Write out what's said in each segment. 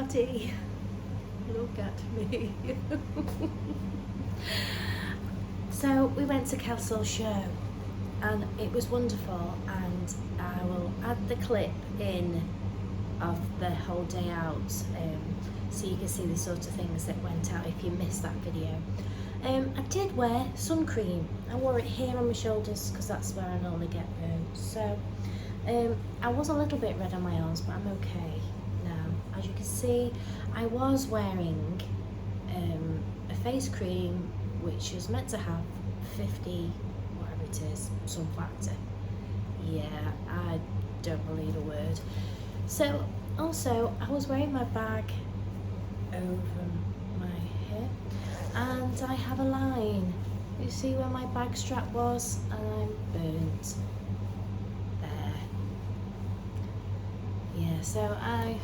Daddy, look at me. So we went to Castle Show and it was wonderful, and I will add the clip in of the whole day out, so you can see the sort of things that went out if you missed that video. I did wear sun cream. I wore it here on my shoulders because that's where I normally get burnt. So I was a little bit red on my arms, but I'm okay now. As you can see, I was wearing a face cream which was meant to have 50, whatever it is, sun factor. Yeah, I don't believe a word. So also I was wearing my bag over my hip, and I have a line. You see where my bag strap was, and I'm burnt there. Yeah, so I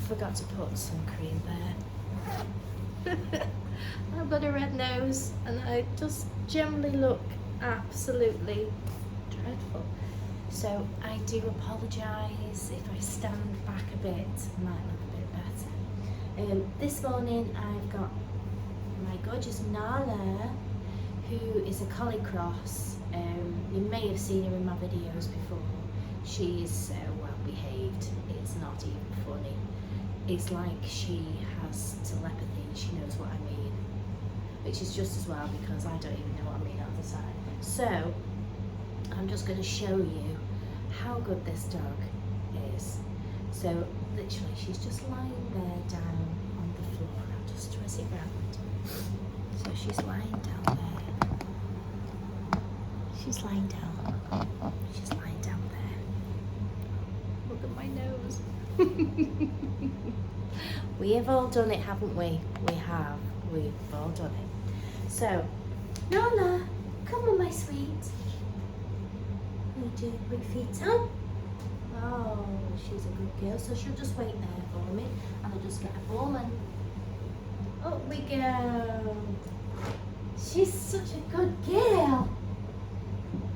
forgot to put some cream there. I've got a red nose and I just generally look absolutely dreadful. So I do apologise if I stand back a bit, it might look a bit better. This morning I've got my gorgeous Nala, who is a Collie cross. You may have seen her in my videos before. She's so well behaved, it's not even funny. It's like she has telepathy, she knows what I mean, which is just as well because I don't even know what I mean half the time. So I'm just going to show you how good this dog is. So literally she's just lying there down on the floor. I'll just twist it round. So she's lying down there. She's lying down. She's lying down there. Look at my nose. We have all done it, haven't we? We have. We've all done it. So, Lola, come on, my sweet. You do put feet up. Oh, she's a good girl. So she'll just wait there for me, and I'll just get a ball and up we go. She's such a good girl.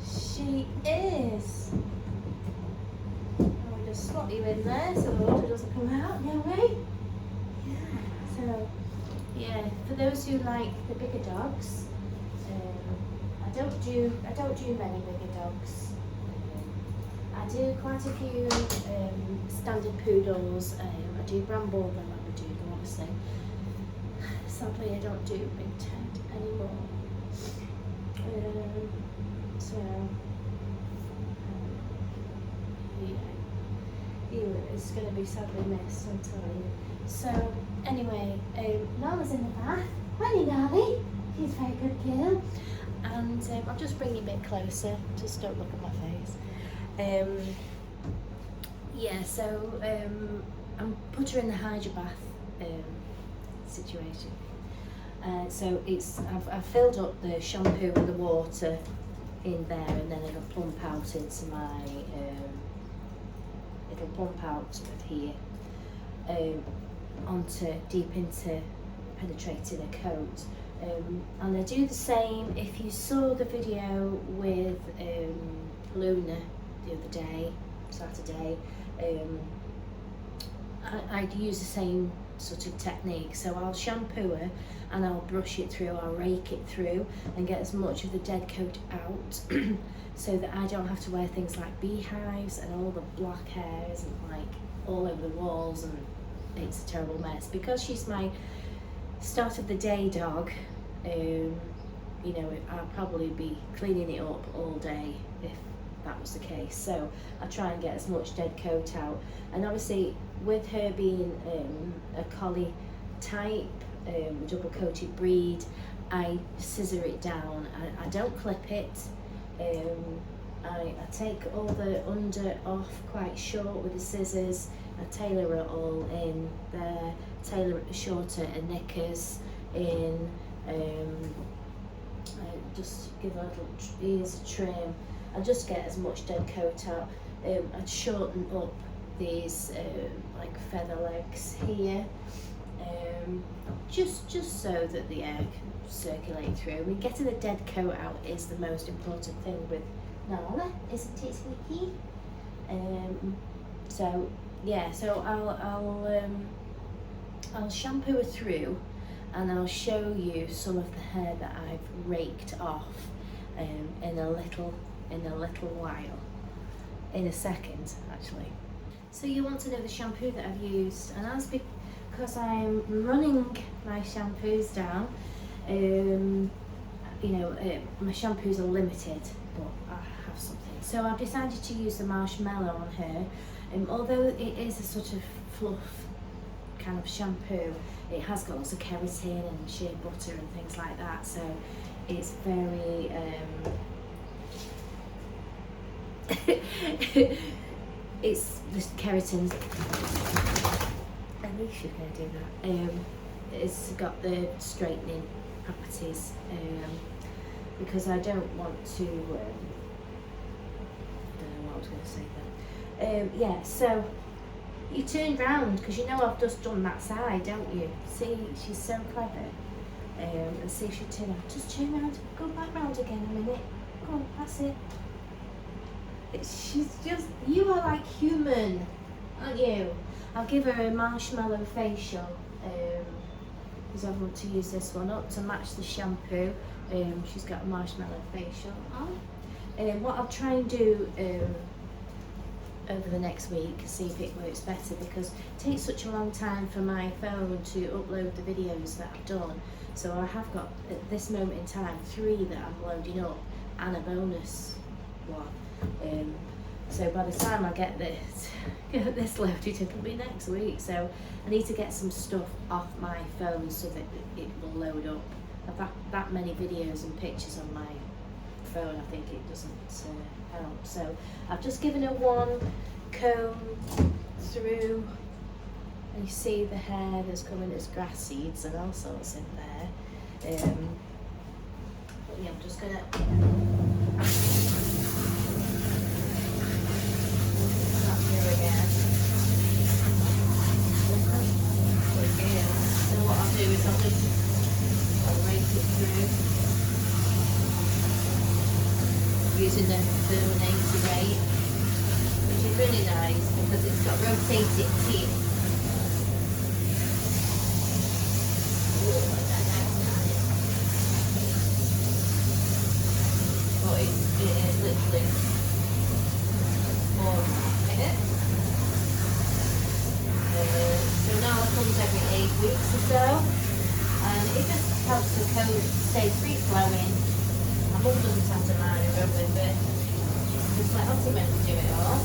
She is. I'll just slot you in there so the water doesn't come out. No way. Yeah. So, yeah. For those who like the bigger dogs, I don't do many bigger dogs. I do quite a few standard poodles. I do Bramble, then I would do them obviously. Sadly, I don't do Big Ted anymore. Yeah, it's going to be sadly missed, I'm telling you. So anyway, Nala's in the bath. Honey, Nally, she's a very good girl. And I'll just bring you a bit closer. Just don't look at my face. Yeah, so I'm put her in the hydro bath situation. So I've filled up the shampoo and the water in there, and then it'll plump out into my it'll plump out of here onto deep into penetrating a coat. And I do the same. If you saw the video with Luna the other day, Saturday, I'd use the same sort of technique. So I'll shampoo her and I'll brush it through, I'll rake it through and get as much of the dead coat out so that I don't have to wear things like beehives and all the black hairs and like all over the walls, and it's a terrible mess. Because she's my start of the day dog, you know, I'll probably be cleaning it up all day if that was the case. So I try and get as much dead coat out, and obviously with her being a collie type, double coated breed, I scissor it down. I don't clip it. I take all the under off quite short with the scissors. I tailor it all in there, tailor it shorter and knickers in. I just give her little ears a trim. I just get as much dead coat out. I'd shorten up these like feather legs here, just so that the air can circulate through. I mean, getting the dead coat out is the most important thing with Nala, isn't it, Sneaky? So yeah, so I'll shampoo her through, and I'll show you some of the hair that I've raked off in a little while, in a second actually. So you want to know the shampoo that I've used, and that's because I'm running my shampoos down. My shampoos are limited, but I have something. So I've decided to use the marshmallow on her. Although it is a sort of fluff kind of shampoo, it has got lots of keratin and shea butter and things like that. So it's very it's the keratin. At least you're going to do that. It's got the straightening properties, because I don't want to. I don't know what I was going to say then. Yeah, so you turn round, because you know I've just done that side, don't you? See, she's so clever. And see if she turn around. Just turn around. Go back round again a minute. Go on, that's it. She's just, you are like human, aren't you? I'll give her a marshmallow facial, because I want to use this one up to match the shampoo. She's got a marshmallow facial on. What I'll try and do over the next week, see if it works better, because it takes such a long time for my phone to upload the videos that I've done. So I have got, at this moment in time, 3 that I'm loading up and a bonus one. So by the time I get this loaded, it'll be next week. So I need to get some stuff off my phone so that it will load up. I've got that many videos and pictures on my phone, I think it doesn't help. So I've just given her one comb through, and you see the hair that's coming, there's grass seeds and all sorts in there. But yeah, I'm just gonna again. So what I'll do is I'll rake it through using the Terminator rake, which is really nice because it's got rotated teeth. But it is literally 4 minutes. So now it comes every 8 weeks or so, and it just helps the coat stay free flowing. My mum doesn't have to mind her with it, just let Auntie Mary do it all.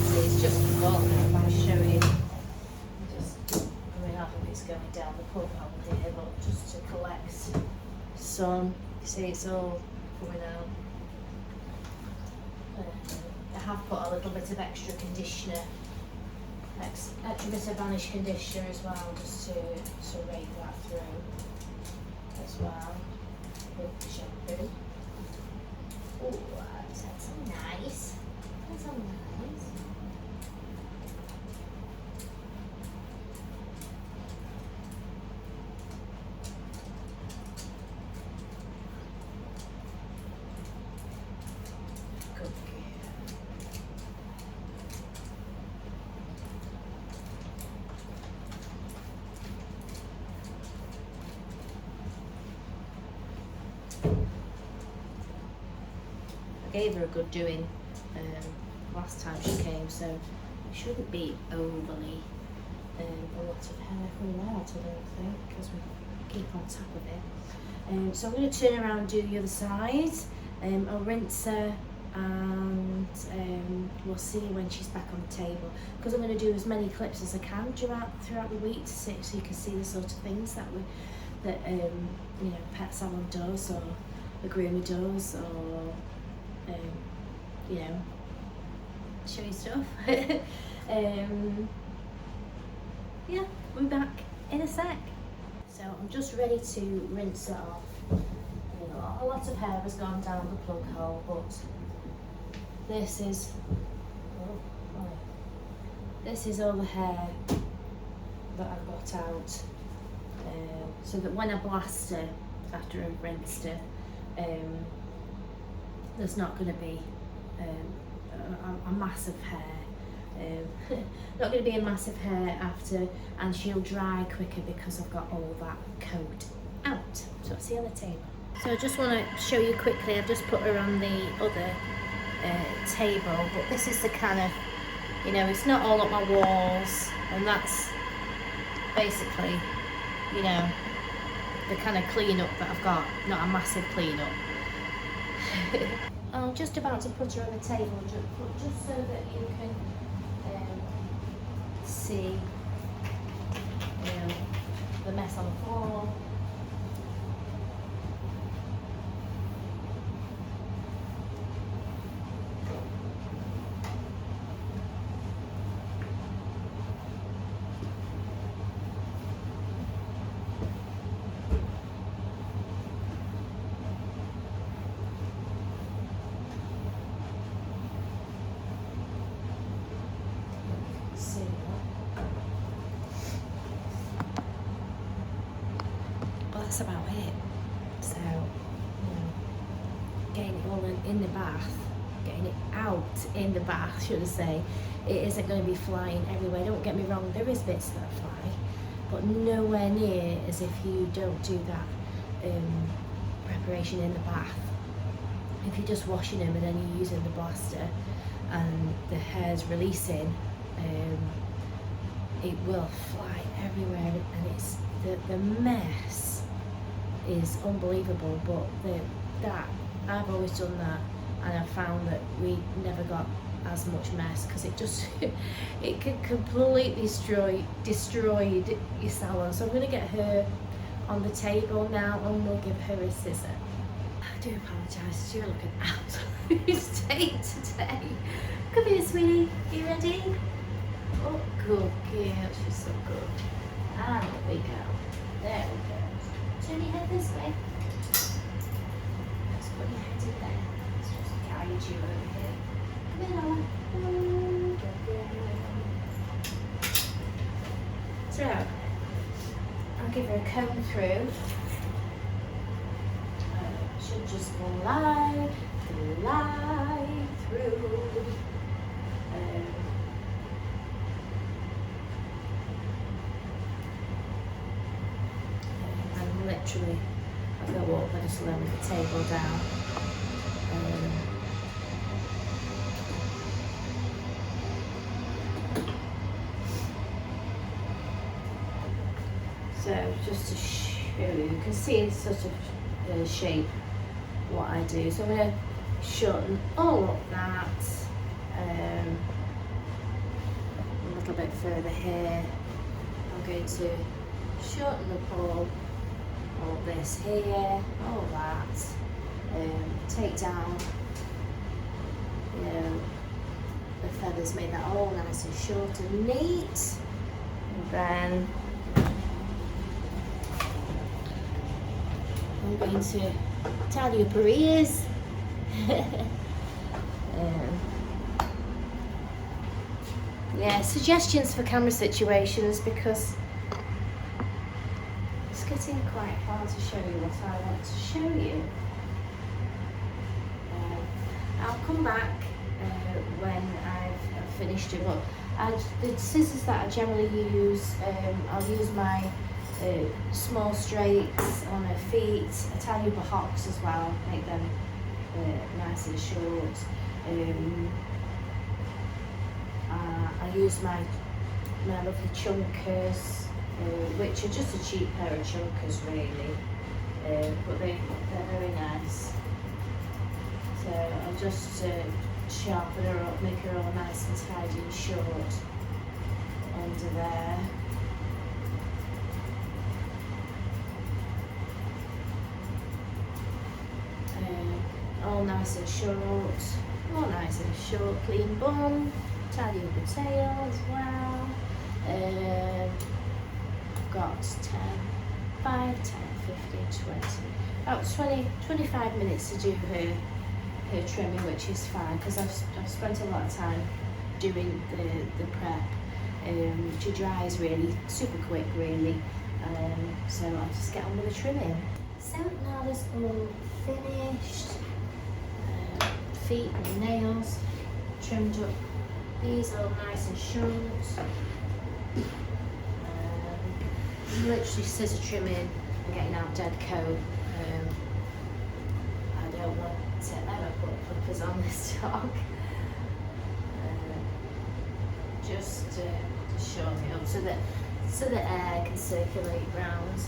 See, it's just before if I show you, I hope it's going down the pub hole here, but just to collect some, you see it's all coming out. I have put a little bit of extra conditioner, extra bit of vanish conditioner as well, just to rake that through as well with the shampoo. Oh, that's so nice. That's so nice. I gave her a good doing last time she came, so it shouldn't be overly a lot of hair coming out, I don't think, because we keep on top of it. So I'm going to turn around and do the other side. I'll rinse her, and we'll see when she's back on the table, because I'm going to do as many clips as I can throughout the week to see, so you can see the sort of things that Pet Salon does, or the groomer does, or show you stuff. Yeah, we'll be back in a sec. So I'm just ready to rinse it off. A lot of hair has gone down the plug hole, but this is all the hair that I've got out, so that when I blast her after I've rinsed her, there's not going to be a mass of hair. Not going to be a massive hair after, and she'll dry quicker because I've got all that coat out. So I'll see you on the table. So I just want to show you quickly, I've just put her on the other table, but this is the kind of, you know, it's not all up my walls, and that's basically, you know, the kind of clean up that I've got, not a massive clean up. I'm just about to put her on the table just so that you can see, you know, the mess on the floor. That's about it. So, you know, getting it all in the bath, getting it out in the bath, should I say, it isn't going to be flying everywhere. Don't get me wrong, there is bits that fly, but nowhere near as if you don't do that preparation in the bath. If you're just washing them and then you're using the blaster and the hair's releasing, it will fly everywhere, and it's the mess is unbelievable. But that I've always done that, and I've found that we never got as much mess because it just it can completely destroy your salon. So I'm going to get her on the table now, and we'll give her a scissor. I do apologise, you're looking absolutely state today. Come here, sweetie. You ready? Oh, good girl. She's so good. And there we go. There we go. Turn your head this way. Let's put your head in there. Let's just guide you over here. Come here, Ella. So, I'll give her a comb through. Should just glide through. And literally, I go up and just lay the table down. So just to show you, you can see it's sort of shape what I do. So I'm going to shorten all up that, a little bit further here. I'm going to shorten up all this here, all that, take down, you know, the feathers, make that all nice and short and neat, and then I'm going to tidy up her ears. Yeah, suggestions for camera situations, because it's getting quite hard to show you what I want to show you. I'll come back when I've finished it, but the scissors that I generally use, I'll use my small straights on her feet. I tie up her hocks as well, make them nice and short. I use my lovely chunkers, which are just a cheap pair of chunkers really, but they're very nice. So I'll just sharpen her up, make her all nice and tidy and short under there. All nice and short, clean bun, tidy up the tail as well. I've got 5, 10, 15, 20, about 25 minutes to do her trimming, which is fine because I've spent a lot of time doing the prep. She dries really super quick really, so I'll just get on with the trimming. So now that's all finished. feet and the nails. Trimmed up these all nice and short. Literally scissor trimming and getting out dead coat. I don't want to ever put flippers on this dog. Just to shorten it up so that air can circulate round.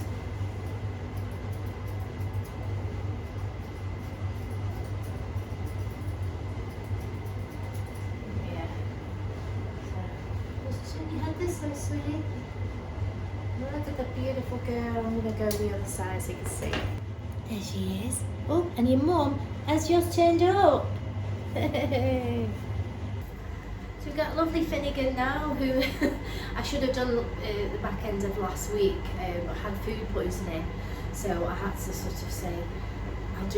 Yeah. So just turn your head this way, sweetie. Look at the beautiful girl. I'm going to go the other side so you can see. There she is. Oh, and your mum has just turned up. So we've got lovely Finnegan now, who I should have done the back end of last week, but had food poisoning. So I had to sort of say, I've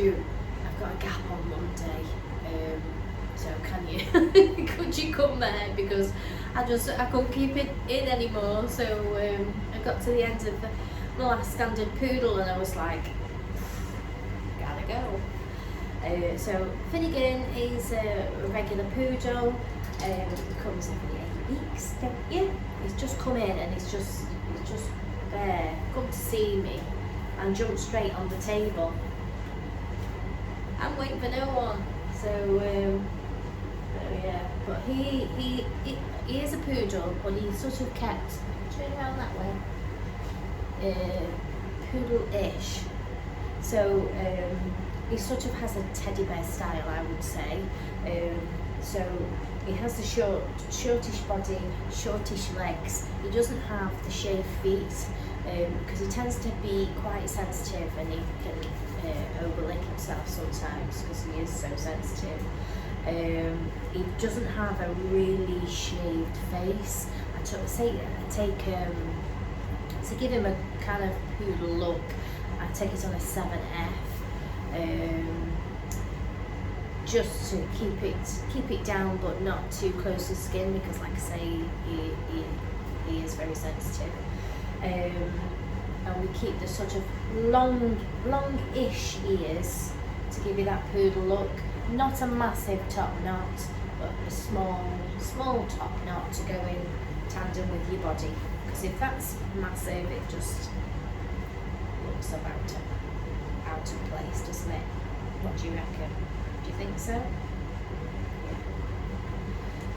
got a gap on Monday. So can you, could you come there? Because I couldn't keep it in anymore. So I got to the end of the last standard Poodle and I was like, gotta go. So Finnegan is a regular Poodle. He comes every 8 weeks, don't you? He's just come in and he's just there, come to see me and jumped straight on the table. I'm waiting for no one. So yeah, but he is a Poodle, but he's sort of kept, turn around that way, Poodle-ish. So he sort of has a teddy bear style, I would say. So he has the shortish body, shortish legs. He doesn't have the shaved feet because he tends to be quite sensitive and he can overlick himself sometimes because he is so sensitive. He doesn't have a really shaved face. To give him a kind of Poodle look, I take it on a 7F. Just to keep it down, but not too close to skin, because like I say, he is very sensitive. And we keep the sort of long-ish ears to give you that Poodle look. Not a massive top knot, but a small top knot to go in tandem with your body. Because if that's massive, it just looks out of place, doesn't it? What do you reckon? Do you think so?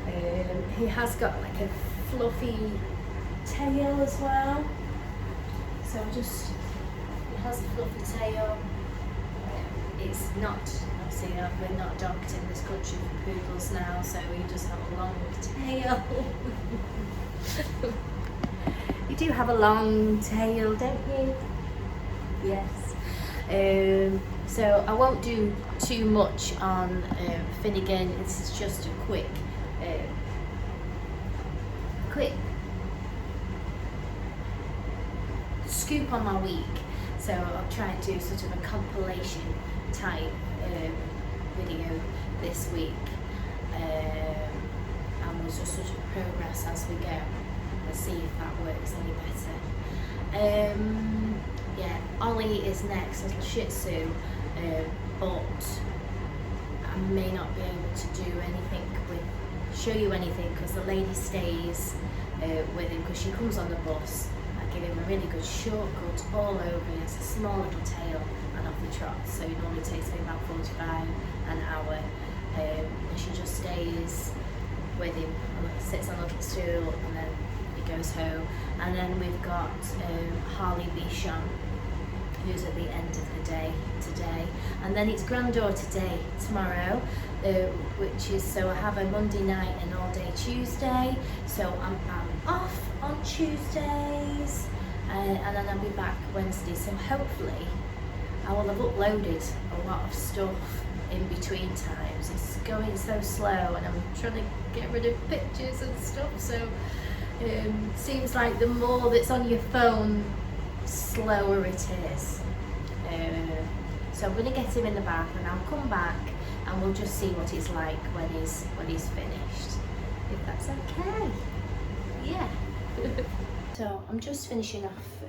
Yeah. He has got like a fluffy tail as well. So he has a fluffy tail. It's not, obviously we're not dogged in this country for Poodles now, so you just have a long tail. You do have a long tail, don't you? Yes. So I won't do too much on Finnegan. This is just a quick scoop on my week. So I'll try and do sort of a compilation type video this week, and we'll just sort of progress as we go. Let's see if that works any better. Yeah, Ollie is next, little Shih Tzu, but I may not be able to do anything show you anything because the lady stays with him because she comes on the bus. I give him a really good shortcut all over. He has a small little tail and off the trot, so it normally takes me about 45 an hour. And she just stays with him, sits on a little stool, and then he goes home. And then we've got Ollie Bichon, who's at the end of the day today, and then it's granddaughter day tomorrow, which is, so I have a Monday night and all day Tuesday, so I'm off on Tuesdays, and then I'll be back Wednesday, so hopefully I will have uploaded a lot of stuff in between times. It's going so slow and I'm trying to get rid of pictures and stuff, so seems like the more that's on your phone, slower it is. So I'm going to get him in the bath and I'll come back and we'll just see what he's like when he's finished, if that's okay. Yeah. So I'm just finishing off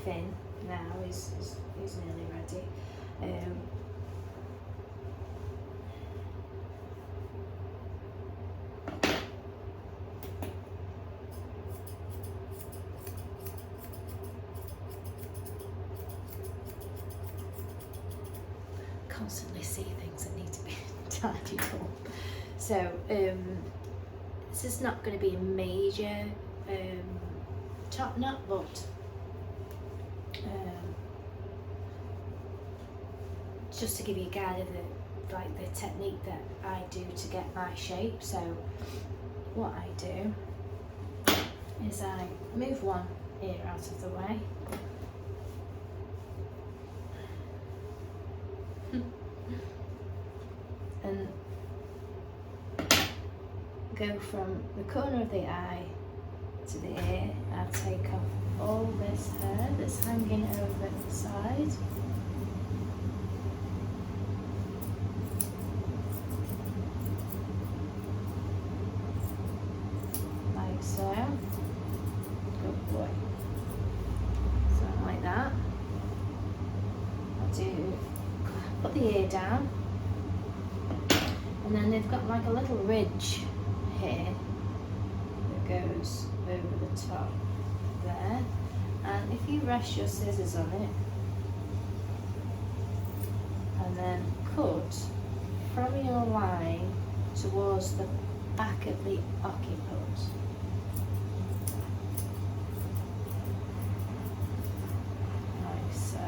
Finn now. He's nearly ready. constantly see things that need to be tidied up. So this is not going to be a major top knot, but just to give you a guide of the technique that I do to get my shape. So what I do is I move one ear out of the way, and go from the corner of the eye to the ear. I take off all this hair that's hanging over the side. Like so. Good boy. So like that. Put the ear down, and then they've got like a little ridge here that goes over the top there, and if you rest your scissors on it and then cut from your line towards the back of the occiput, like so.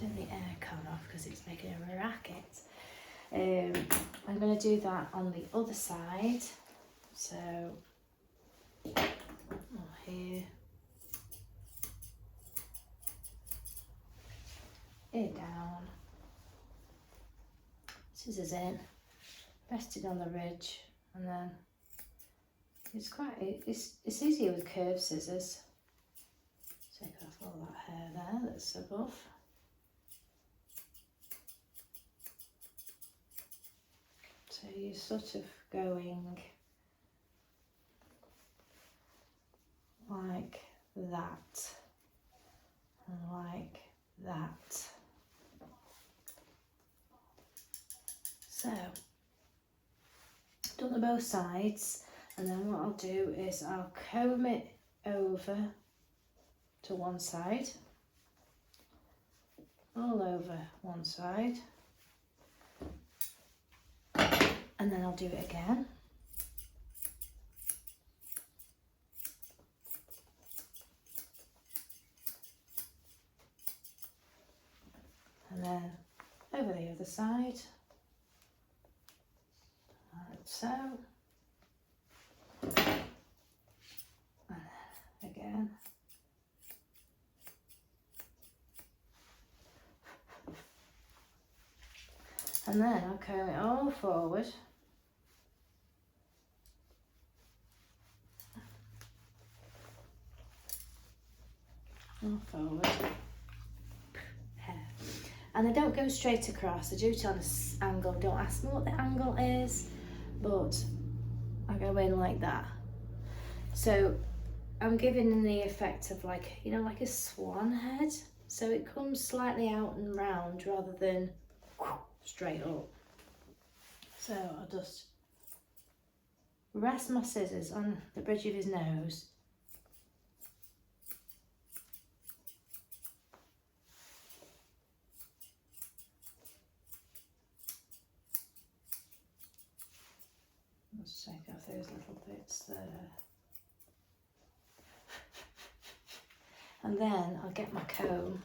Turn the aircon off because it's making a racket. I'm going to do that on the other side. So here, ear down, scissors in, rested on the ridge, and then it's easier with curved scissors. Take off all that hair there that's above. So you're sort of going like that and like that. So, done to both sides, and then what I'll do is I'll comb it over to one side, all over one side, and then I'll do it again. And then over the other side, like so, and then again. And then I'll comb it all forward. All forward. Hair. And I don't go straight across, I do it on an angle. Don't ask me what the angle is, but I go in like that. So I'm giving the effect of like, you know, like a swan head. So it comes slightly out and round rather than straight up. So I'll just rest my scissors on the bridge of his nose. Let's take off those little bits there. And then I'll get my comb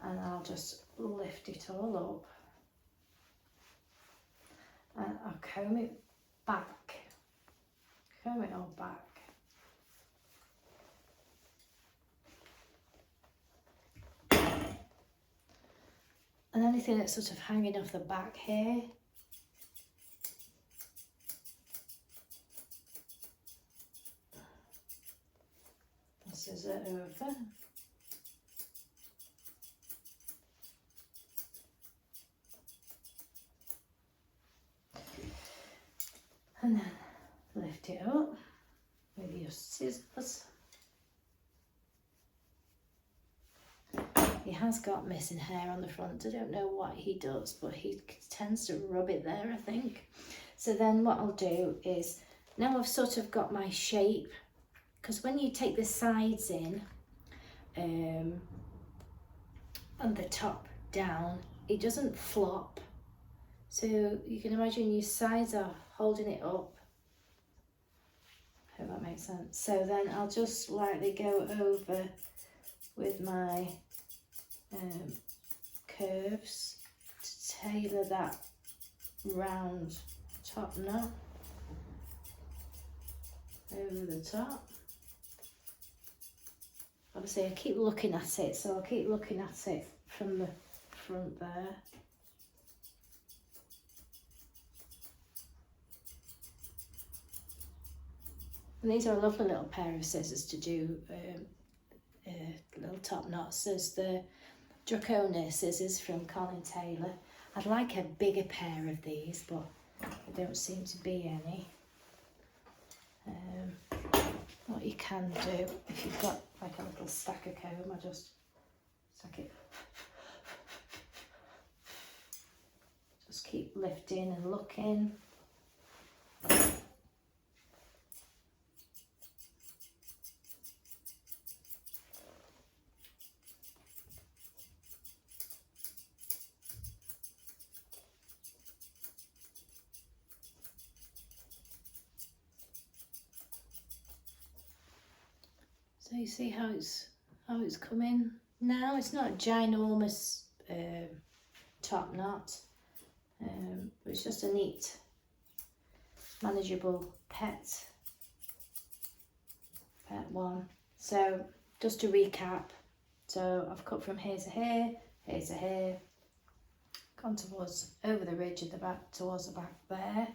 and I'll just lift it all up. And I'll comb it back, comb it all back. And anything that's sort of hanging off the back here, scissor over. And then lift it up with your scissors. He has got missing hair on the front. I don't know what he does, but he tends to rub it there, I think. So then what I'll do is, now I've sort of got my shape, because when you take the sides in and the top down, it doesn't flop. So you can imagine your sides are holding it up. I hope that makes sense. So then I'll just lightly go over with my curves to tailor that round top knot over the top. Obviously I keep looking at it, so I'll keep looking at it from the front there. And these are a lovely little pair of scissors to do little top knots. There's the Draconia scissors from Collie Taylor. I'd like a bigger pair of these, but there don't seem to be any. What you can do, if you've got like a little stack of comb, I just stack it. Just keep lifting and looking. So you see how it's coming now. It's not a ginormous top knot, but it's just a neat, manageable pet one. So just to recap, so I've cut from here to here, here to here, gone towards over the ridge at the back, towards the back there.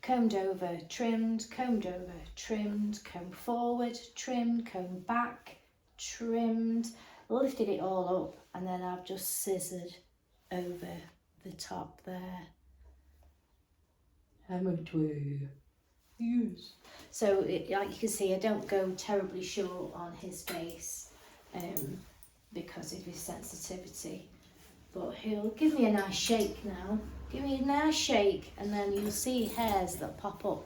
Combed over, trimmed, combed over, trimmed, combed forward, trimmed, combed back, trimmed, lifted it all up, and then I've just scissored over the top there. Yes. So like you can see, I don't go terribly short on his face because of his sensitivity. But he'll give me a nice shake now. Give me a nice shake, and then you'll see hairs that pop up.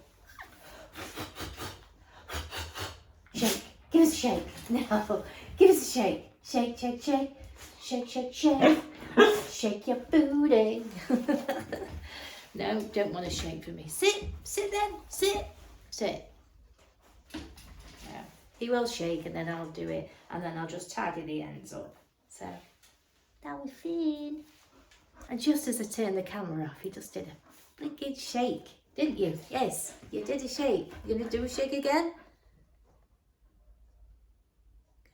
Shake. Give us a shake. No. Give us a shake. Shake, shake, shake. Shake, shake, shake. Shake your booty. No, don't want to shake for me. Sit. Sit then. Sit. Sit. Yeah. He will shake, and then I'll do it, and then I'll just tidy the ends up. So that was fun. And just as I turned the camera off, he just did a blinking shake, didn't you? Yes, you did a shake. You gonna do a shake again?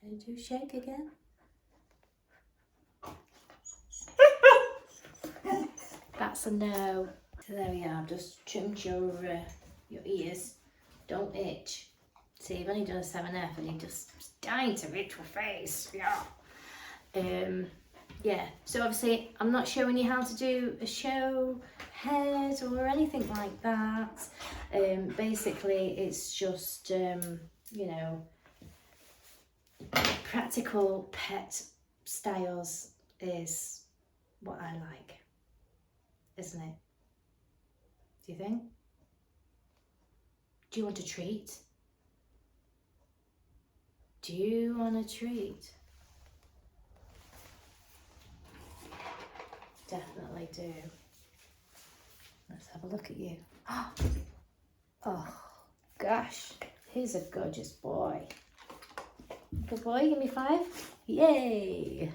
Gonna do a shake again? That's a no. So there we are. I've just trimmed your ears. Don't itch. See, I've only done a 7F, and he just dying to itch your face. Yeah. Yeah, so obviously I'm not showing you how to do a show head or anything like that. Basically it's just, you know, practical pet styles is what I like, isn't it? Do you think? Do you want a treat? Do you want a treat? Definitely do. Let's have a look at you. Oh gosh, he's a gorgeous boy. Good boy, give me 5. Yay!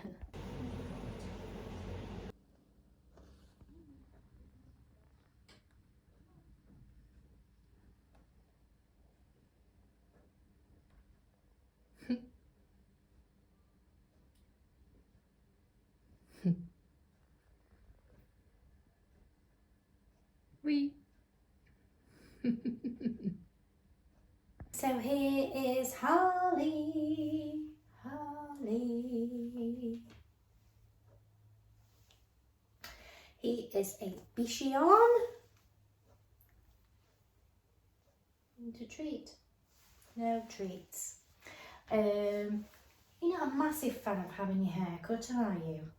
Wee. So here is Holly. Holly. He is a Bichon. To treat. No treats. You're not a massive fan of having your hair cut, are you?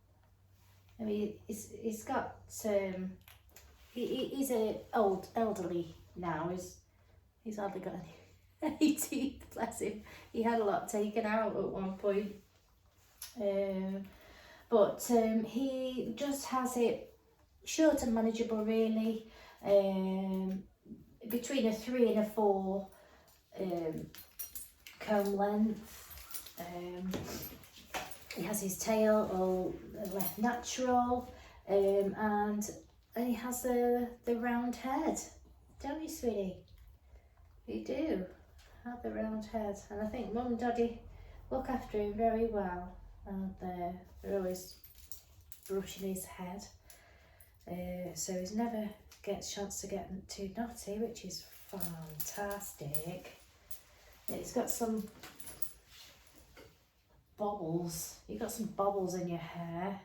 I mean, it's got he's elderly now. He's hardly got any teeth, bless him. He had a lot taken out at one point. But he just has it short and manageable, really. Between a 3 and a 4 comb length. He has his tail all left natural, and he has the round head, don't you, sweetie? You do have the round head, and I think Mum and Daddy look after him very well, and they're always brushing his head, so he never gets a chance to get too naughty, which is fantastic. It's got some bobbles. You've got some bobbles in your hair.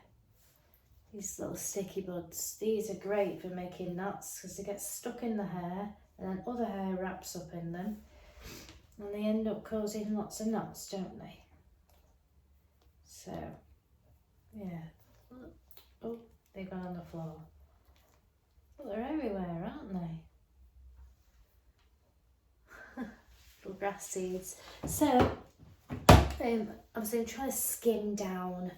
These little sticky buds. These are great for making knots because they get stuck in the hair and then other hair wraps up in them and they end up causing lots of knots, don't they? So, yeah. Oh, they've gone on the floor. Well, they're everywhere, aren't they? Little grass seeds. So, obviously I'm trying to skim down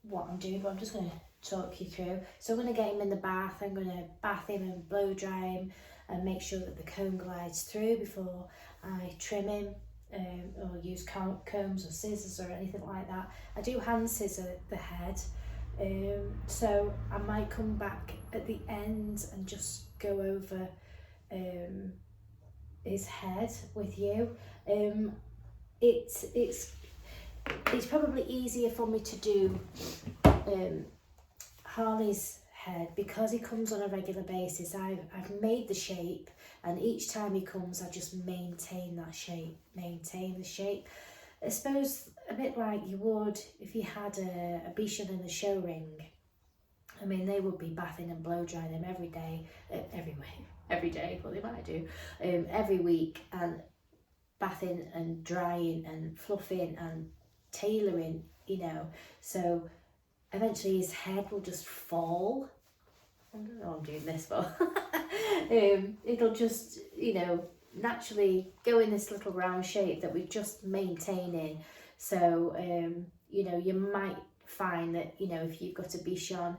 what I'm doing, but I'm just going to talk you through. So I'm going to get him in the bath. I'm going to bath him and blow dry him and make sure that the comb glides through before I trim him, or use combs or scissors or anything like that. I do hand scissor the head, so I might come back at the end and just go over his head with you. It's probably easier for me to do Harley's head because he comes on a regular basis. I've made the shape, and each time he comes I just maintain that shape, maintain the shape. I suppose a bit like you would if you had a Bichon in the show ring. I mean, they would be bathing and blow drying him every day, every day, what they might do, every week, and bathing and drying and fluffing and tailoring, you know. So eventually his head will just fall. I don't know what I'm doing this for. It'll just, you know, naturally go in this little round shape that we're just maintaining. So, you know, you might find that, you know, if you've got a Bichon,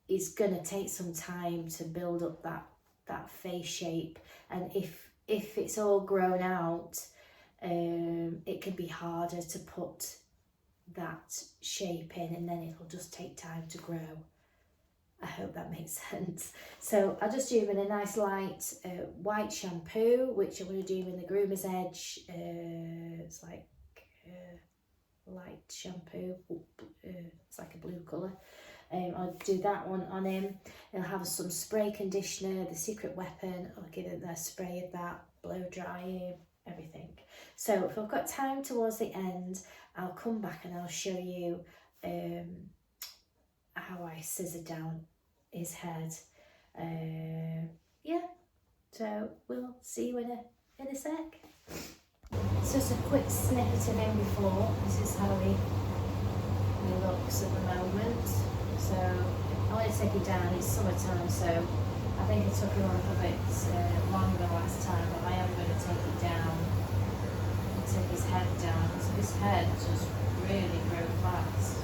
it's going to take some time to build up that face shape. And if it's all grown out, it can be harder to put that shape in, and then it'll just take time to grow. I hope that makes sense. So I'll just do him in a nice light white shampoo, which I'm going to do him in the groomer's edge. It's like light shampoo. It's like a blue colour. I'll do that one on him. He'll have some spray conditioner, the secret weapon. I'll give him a spray of that, blow dry him, everything. So if I've got time towards the end, I'll come back and I'll show you how I scissor down his head. Yeah, so we'll see you in a sec. So just a quick snippet of him before. This is how he looks at the moment. So I want to take it down. It's summertime, so I think it took him a little bit longer last time, but I am going to take it down and take his head down. So his head just really grew fast.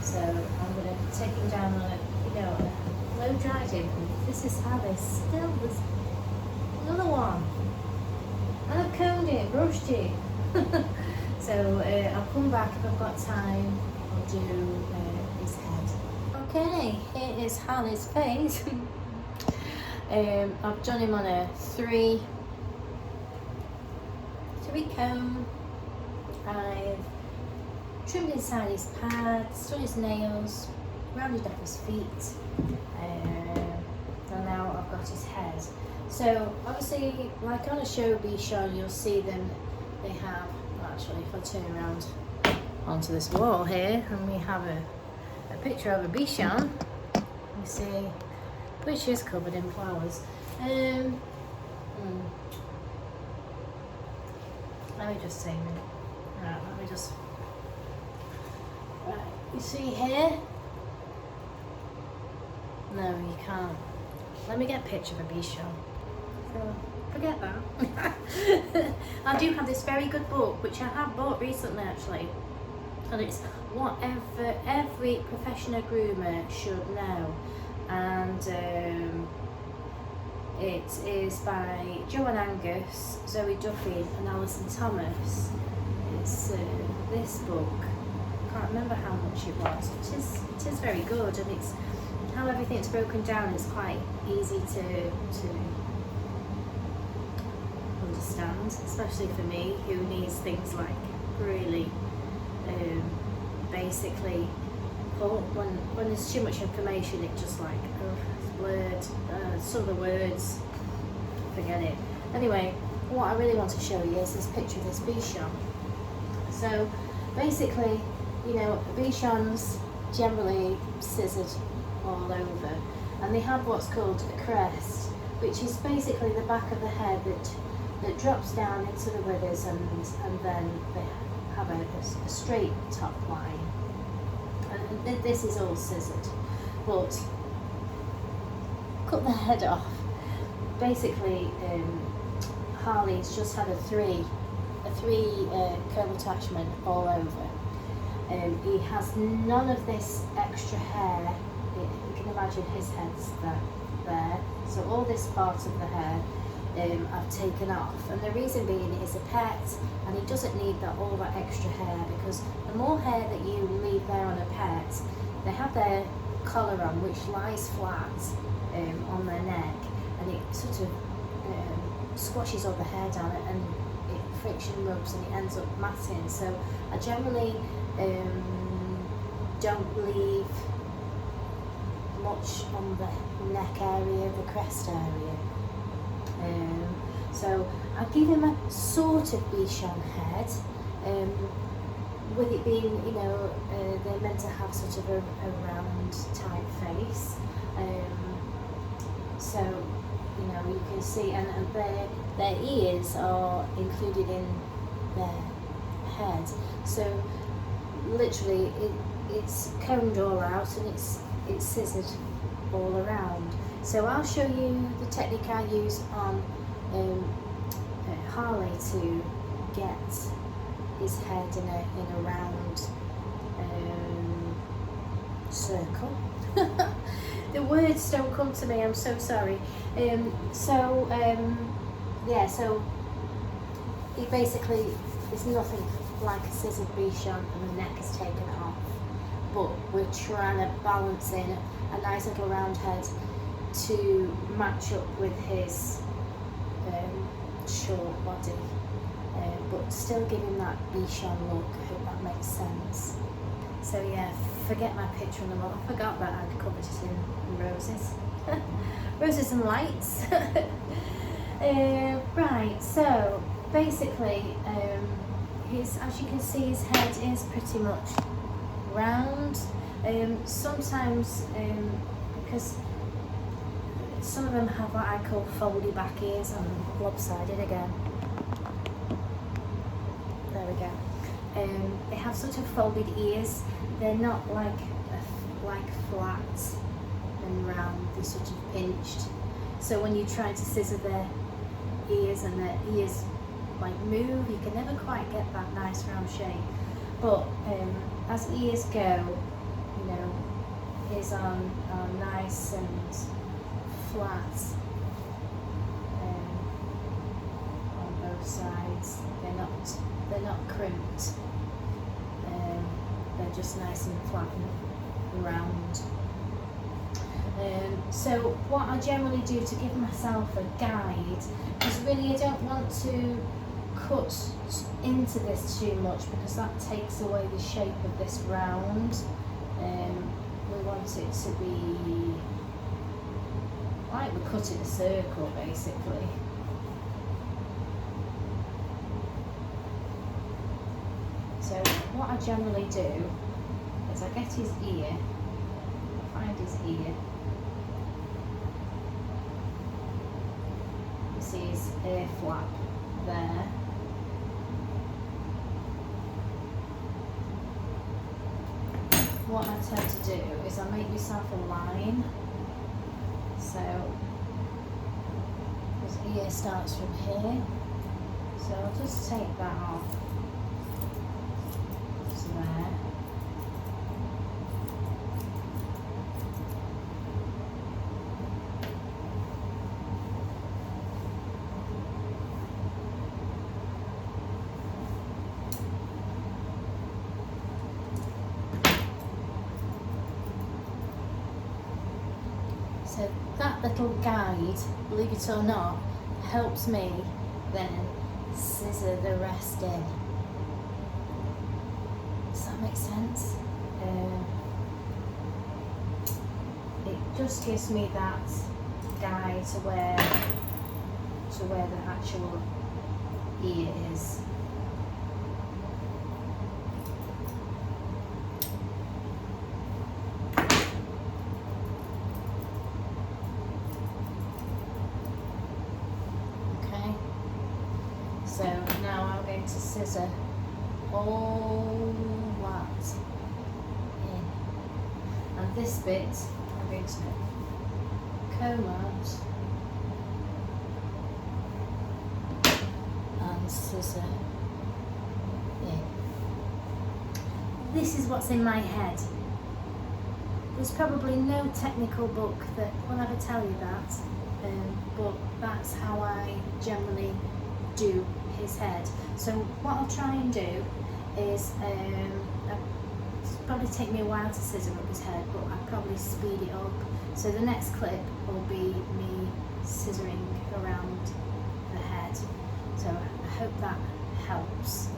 So I'm going to take him down on a, you know, blow dried him. This is how they still, there's another one. And I've combed it, brushed it. So I'll come back if I've got time. I'll do his head. Okay, here is Harley's face. I've done him on a three comb. I've trimmed inside his pads, done his nails, rounded off his feet, and now I've got his head. So obviously, like on a show Bichon, you'll see them, they have, well, actually if I turn around onto this wall here, and we have a picture of a Bichon, you see, which is covered in flowers. Let me just see. Right, let me just. Right, you see here? No, you can't. let me get a picture of a Bichon. So forget that. I do have this very good book which I have bought recently actually, and it's what every professional groomer should know, and it is by Joanne Angus, Zoe Duffy and Alison Thomas. It's this book, I can't remember how much it was. It is very good, and it's how everything's broken down is quite easy to understand, especially for me who needs things like really basically, when there's too much information it just like, oh, it's blurred, some of the words, forget it. Anyway, what I really want to show you is this picture of this Bichon. So basically, you know, Bichons generally scissored all over, and they have what's called a crest, which is basically the back of the head that drops down into the withers, and then they have a straight top line. And this is all scissored, but cut the head off. Basically, Harley's just had a three curl attachment all over. He has none of this extra hair. You can imagine his head's there. So all this part of the hair I've taken off, and the reason being it is a pet and he doesn't need all that extra hair, because the more hair that you leave there on a pet, they have their collar on which lies flat on their neck, and it sort of squashes all the hair down and it friction rubs and it ends up matting. So I generally don't leave much on the neck area, the crest area. So I give him a sort of Bichon head, with it being, you know, they're meant to have sort of a round type face. So, you know, you can see, and their ears are included in their head. So literally it's combed all out and it's scissored all around. So I'll show you the technique I use on Harley to get his head in a round circle. The words don't come to me, I'm so sorry. Yeah, so it basically is nothing like a scissored Bichon and the neck is taken off, but we're trying to balance in a nice little round head to match up with his short body, but still giving that Bichon look. I hope that makes sense. So yeah, forget my picture on the wall. I forgot that I'd covered it in roses. Roses and lights. Right, so basically as you can see, his head is pretty much round. Sometimes because some of them have what I call foldy back ears. I'm lopsided again. There we go. They have sort of folded ears. They're not like flat and round. They're sort of pinched. So when you try to scissor their ears and their ears like move, you can never quite get that nice round shape. But as ears go, you know, his are nice and flat on both sides. They're not crimped. They're just nice and flat and round. So what I generally do to give myself a guide is really I don't want to cut into this too much because that takes away the shape of this round. We want it to be like we cut in a circle basically. So what I generally do is I get his ear, find his ear. You see his ear flap there. What I tend to do is I make myself a line. So ear starts from here. So I'll just take that off. So there. So that little guide, believe it or not, helps me then scissor the rest in. Does that make sense? It just gives me that guide to where the actual ear is. So now I'm going to scissor all that in. And this bit I'm going to comb out and scissor in. This is what's in my head. There's probably no technical book that will ever tell you that, but that's how I generally do his head. So what I'll try and do is, it'll probably take me a while to scissor up his head, but I'll probably speed it up. So the next clip will be me scissoring around the head. So I hope that helps.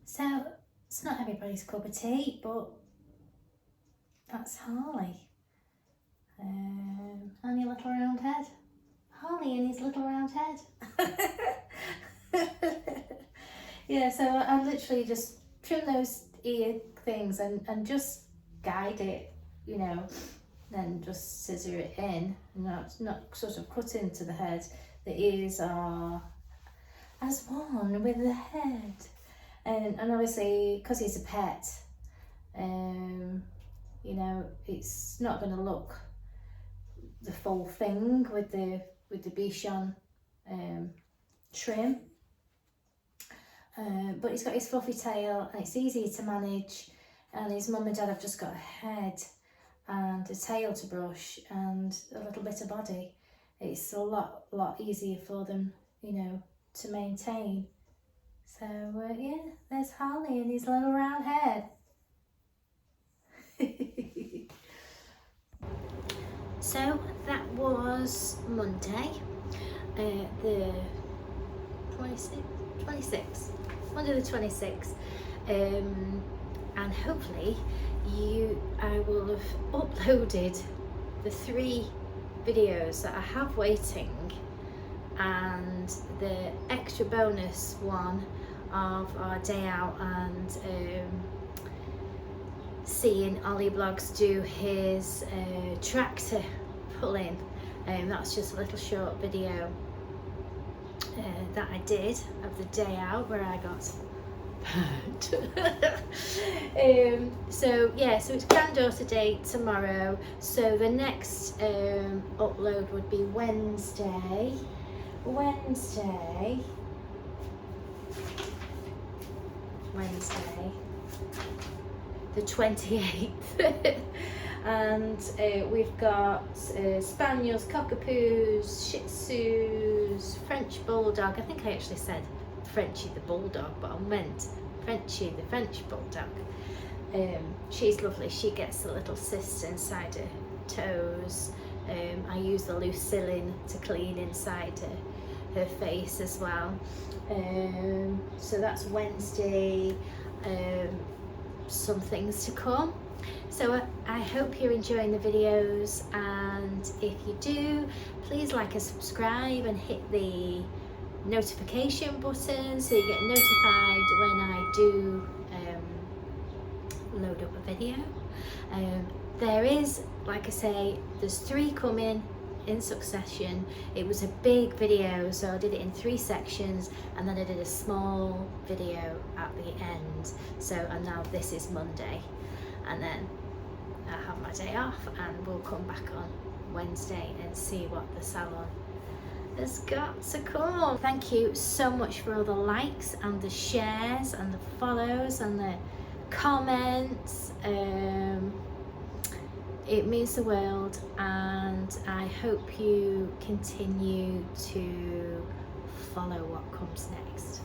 So it's not everybody's cup of tea, but that's Harley. And your little round head. Harley and his little round head. Yeah, so I literally just trim those ear things and just guide it, you know, then just scissor it in, not sort of cut into the head. The ears are as one with the head. And obviously, because he's a pet, you know, it's not going to look the full thing with the Bichon trim. But he's got his fluffy tail and it's easy to manage, and his mum and dad have just got a head and a tail to brush and a little bit of body, it's a lot easier for them, you know, to maintain. So yeah, there's Harley and his little round head. So that was Monday, the 26th, Monday the 26th, and hopefully I will have uploaded the 3 videos that I have waiting, and the extra bonus one of our day out and seeing Ollie Blogs do his tractor pulling. That's just a little short video that I did of the day out where I got burnt. So yeah, so it's granddaughter day tomorrow, so the next upload would be Wednesday the 28th. And we've got Spaniels, Cockapoos, Shih Tzus, French Bulldog. I think I actually said Frenchie the Bulldog, but I meant Frenchie the French Bulldog. She's lovely. She gets a little cyst inside her toes. I use the Lucillin to clean inside her face as well. So that's Wednesday. Some things to come. So I hope you're enjoying the videos, and if you do, please like and subscribe and hit the notification button so you get notified when I do load up a video. There is, like I say, there's 3 coming in succession. It was a big video, so I did it in 3 sections, and then I did a small video at the end. So, and now this is Monday, and then I have my day off, and we'll come back on Wednesday and see what the salon has got to come. Thank you so much for all the likes and the shares and the follows and the comments. It means the world, and I hope you continue to follow what comes next.